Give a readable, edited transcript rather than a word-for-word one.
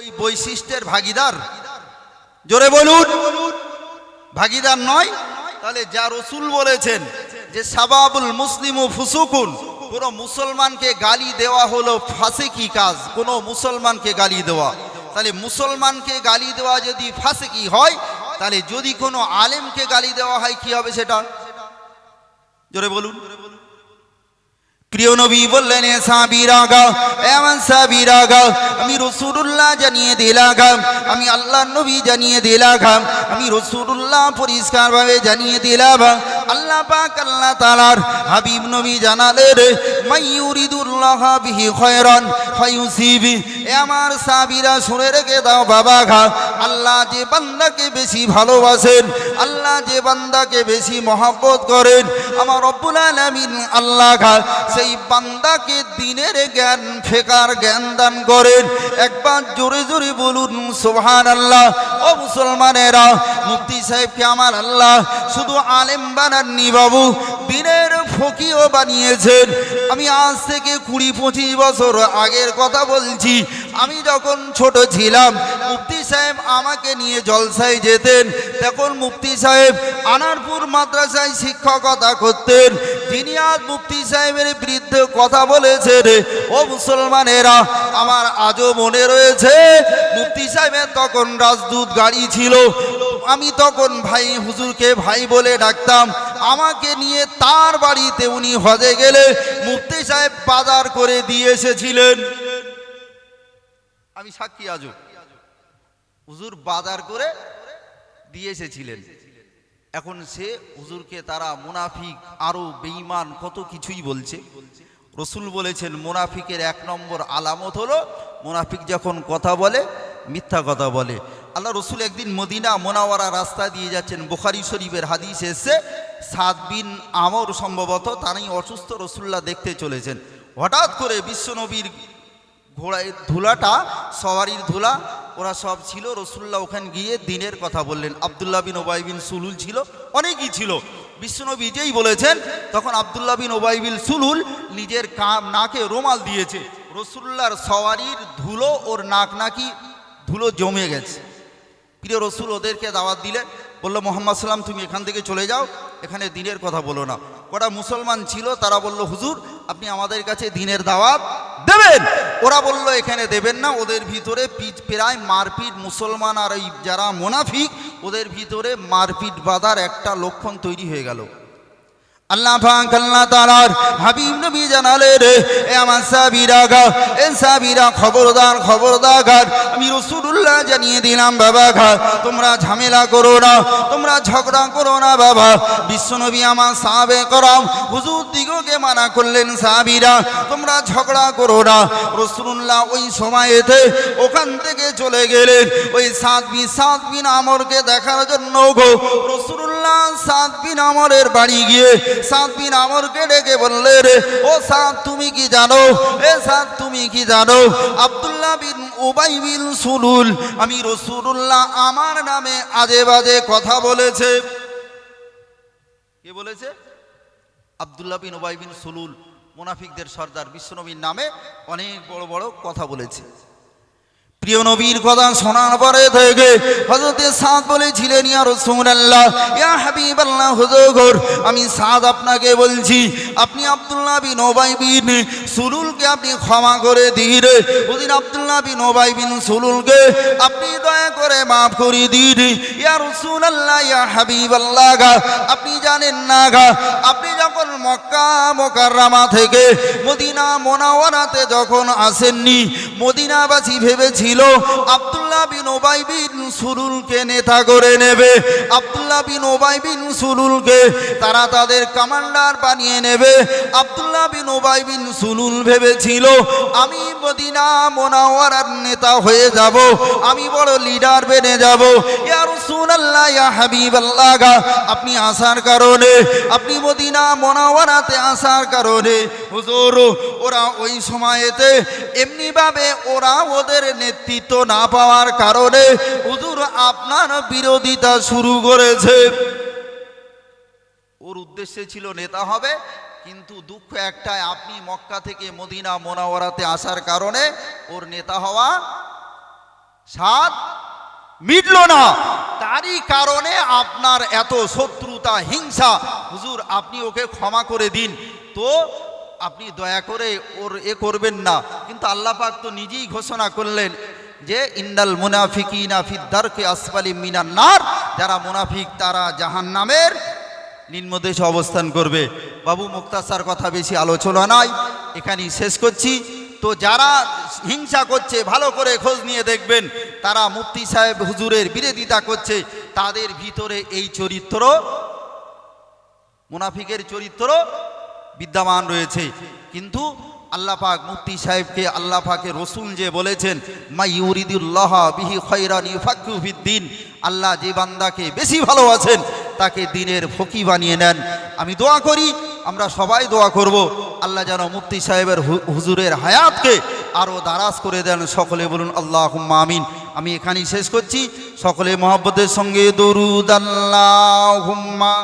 এই বৈশিষ্ট্যের ভাগীদার? জোরে বলুন, ভাগীদার নয়। তাহলে যা রসুল বলেছেন যে সাবাবুল মুসলিমু ফুসুকুন, কোনো মুসলমানকে গালি দেওয়া হলো ফাসিকি কাজ, কোনো মুসলমানকে গালি দেওয়া। তাহলে মুসলমানকে গালি দেওয়া যদি ফাসিকি হয়, তাহলে যদি কোনো আলেমকে গালি দেওয়া হয় কি হবে সেটা? জোরে বলুন। প্রিয় নবী বললেন, এ সাহাবীরা গাও, এমন সাহাবীরা গাও, আমি রাসূলুল্লাহ জানিয়ে দিলাম, আমি আল্লাহর নবী জানিয়ে দিলাম, আমি রাসূলুল্লাহ পরিষ্কারভাবে জানিয়ে দিলাম। আল্লাহ পাক আল্লাহ তাআলার হাবিব নবী জানালেন, মাইয়ুরিদুল্লাহু বিহি খায়রান ফায়ুসিবি। এ আমার সাহাবীরা শুনে রেখে দাও বাবা গা, আল্লাহ যে বান্দাকে বেশি ভালোবাসেন, আল্লাহ যে বান্দাকে বেশি মহব্বত করেন, আমার রব্বুল আলামিন আল্লাহ গা সেই বান্দাকে দ্বীনের জ্ঞান, ফিকার জ্ঞান দান করেন। একবার জোরে জোরে বলুন সুবহানাল্লাহ। ও মুসলমানেরা, মুফতি সাহেবকে আমার আল্লাহ শুধু আলেম বানাননি বাবু, দ্বীনের ফকিও বানিয়েছেন। আমি আজ থেকে 20-25 বছর আগের কথা বলছি। আমি যখন ছোট ছিলাম, মুফতি সাহেব আমাকে নিয়ে জলসায় যেতেন। তখন মুফতি সাহেব আনারপুর মাদ্রাসায় শিক্ষকতা করতেন। যিনি আজ মুফতি সাহেবের বিরুদ্ধে কথা বলেছেন, ও মুসলমানেরা, আমার আজও মনে রয়েছে মুফতি সাহেবের তখন রাজদূত গাড়ি ছিল। আমি তখন ভাই হুজুরকে ভাই বলে ডাকতাম। আমাকে নিয়ে তার বাড়িতে উনি হজে গেলে মুফতি সাহেব বাজার করে দিয়ে এসেছিলেন। আমি সাক্ষী, আজও হুজুর বাজার করে দিয়ে এসেছিলেন। এখন সে হুজুরকে তারা মুনাফিক, আরো বেঈমান, কত কিছুই বলছে। রসুল বলেছেন মুনাফিকের 1 নম্বর আলামত হলো মুনাফিক যখন কথা বলে মিথ্যা কথা বলে। আল্লাহ রসুল একদিন মদিনা মোনাওয়ারা রাস্তা দিয়ে যাচ্ছেন। বুখারী শরীফের হাদিস এসেছে, সাদ বিন আমর সম্ভবত, তারই অসুস্থ রসুল্লাহ দেখতে চলেছেন। হঠাৎ করে বিশ্বনবীর ঘোড়ায় ধুলাটা, সওয়ারির ধুলা, ওরা সব ছিল। রসুল্লাহ ওখানে গিয়ে দ্বীনের কথা বললেন। আব্দুল্লাহ বিন উবাই বিন সুলুল ছিল, অনেকই ছিল। বিশ্বনবী যেই বলেছেন, তখন আব্দুল্লাহ বিন উবাই বিন সুলুল নিজের নাকে রুমাল দিয়েছে। রসুল্লাহর সওয়ারির ধুলো ওর নাক নাকি ধুলো জমে গেছে। প্রিয় রসুল ওদেরকে দাওয়াত দিলেন, বললো মুহাম্মদ সাল্লাম তুমি এখান থেকে চলে যাও, এখানে দ্বীনের কথা বলো না। কটা মুসলমান ছিল, তারা বলল হুজুর আপনি আমাদের কাছে দ্বীনের দাওয়াত দেবেন। ওরা বলল এখানে দেবেন না। ওদের ভিতরে প্রায় মারপিট, মুসলমান আর এই যারা মুনাফিক, ওদের ভিতরে মারপিট বাঁধার একটা লক্ষণ তৈরি হয়ে গেল। আল্লাহ পাক আল্লাহ তাআলার হাবিব নবী জানালেন, এ আমার সাহাবীরা গা, এ সাহাবীরা খবরদার খবরদার, আমি রাসূলুল্লাহ জানিয়ে দিলাম বাবা গা, তোমরা ঝামেলা করো না, তোমরা ঝগড়া করো না বাবা। বিশ্বনবী আমার সাহাবে করম হুজুর দিগকে মানা করলেন, সাহাবীরা তোমরা ঝগড়া করো না। রাসূলুল্লাহ ওই সময়েতে ওখান থেকে চলে গেলেন ওই সাদ বিন আমরকে দেখার জন্য গো। রাসূলুল্লাহ সাদ বিন আমরের বাড়ি গিয়ে সাদ বিন আমরকে ডেকে বললে, রে ও সাদ তুমি কি জানো, এ সাদ তুমি কি জানো, আব্দুল্লাহ বিন উবাই বিন সুলুল আমি রাসূলুল্লাহ আমার নামে আজে বাজে কথা বলেছে। কে বলেছে? আব্দুল্লাহ বিন উবাই বিন সুলুল, মুনাফিকদের সর্দার, বিশ্বনবীর নামে অনেক বড় বড় কথা বলেছে। প্রিয় নবীর কথা শোনার পরে থেকে হযরত সাদ বলেছিলেন, ইয়া রাসূলুল্লাহ, ইয়া হাবিবাল্লাহ, হুজুর আমি সাদ আপনাকে বলছি, আপনি আব্দুল্লাহ বিন উবাই বিন সুলুলকে আপনি ক্ষমা করে দিন। ওদিন আব্দুল্লাহ বিন উবাই বিন সুলুলকে আপনি দয়া করে মাফ করে দিন। ইয়া রাসূলুল্লাহ, ইয়া হাবিবাল্লাহ, আপনি জানেন না আপনি যখন মক্কা মুকাররমা থেকে মদিনা মুনাওয়ারাতে যখন আসেননি, মদিনাবাসী ভেবেছিল আব্দুল্লাহ বিন উবাই বিন সুলুলকে নেতা করে নেবে, আব্দুল্লাহ বিন উবাই বিন সুলুলকে তারা তাদের কমান্ডার বানিয়ে নেবে। আব্দুল্লাহ বিন উবাই বিন সুলুল ভেবেছিল আমি মদিনা মুনাওয়ারার নেতা হয়ে যাব, আমি বড় লিডার বেনে যাব। ইয়া রাসূলুল্লাহ, ইয়া হাবিবাল্লাহ, আপনি আসার কারণে, আপনি মদিনা মুনাওয়ারাতে আসার কারণে হুজুর ওরা ওই সময়েতে এমনি ভাবে ওরা ওদের নেতৃত্ব না পাওয়ার কারণে হুজুর আপনার বিরোধিতা শুরু করেছে। ওর উদ্দেশ্য ছিল নেতা হবে, কিন্তু দুঃখ একটাই, আপনি মক্কা থেকে মদিনা মুনাওয়ারাতে আসার কারণে ওর নেতা হওয়া স্বাদ মিটল না, তারই কারণে আপনার এত শত্রুতা হিংসা। হুজুর আপনি ওকে ক্ষমা করে দিন, তো আপনি দয়া করে ওর করবেন না। কিন্তু আল্লাহ পাক তো নিজেই ঘোষণা করলেন যে ইন্নাল মুনাফিকিনা ফিদ দারকি আসফালি মিনান নার, যারা মুনাফিক তারা জাহান্নামের নিম্নদেশে অবস্থান করবে। বাবু মুক্তাসার কথা বেশি আলোচনা নাই, এখানেই শেষ করছি। তো যারা হিংসা করছে ভালো করে খোঁজ নিয়ে দেখবেন, তারা মুফতি সাহেব হুজুরের বিরোধিতা করছে, তাদের ভিতরে এই চরিত্র মুনাফিকের চরিত্র বিদ্যমান রয়েছে। কিন্তু আল্লাহ পাক মুফতি সাহেবকে আল্লাহ পাকের রসুল যে বলেছেন মা ইউরিদুল্লাহ বিহি খায়রান ইউফাক্কিহু ফিদ্দিন, আল্লাহ যে বান্দাকে বেশি ভালোবাসেন তাকে দ্বীনের ফকি বানিয়ে নেন। আমি দোয়া করি, আমরা সবাই দোয়া করব, আল্লাহ যেন মুফতি সাহেবের হুজুরের হায়াতকে আরও দারাজ করে দেন। সকলে বলুন আল্লাহুম্মা আমিন। আমি এখানেই শেষ করছি, সকলে মহব্বতের সঙ্গে দরুদ আল্লাহুম্মা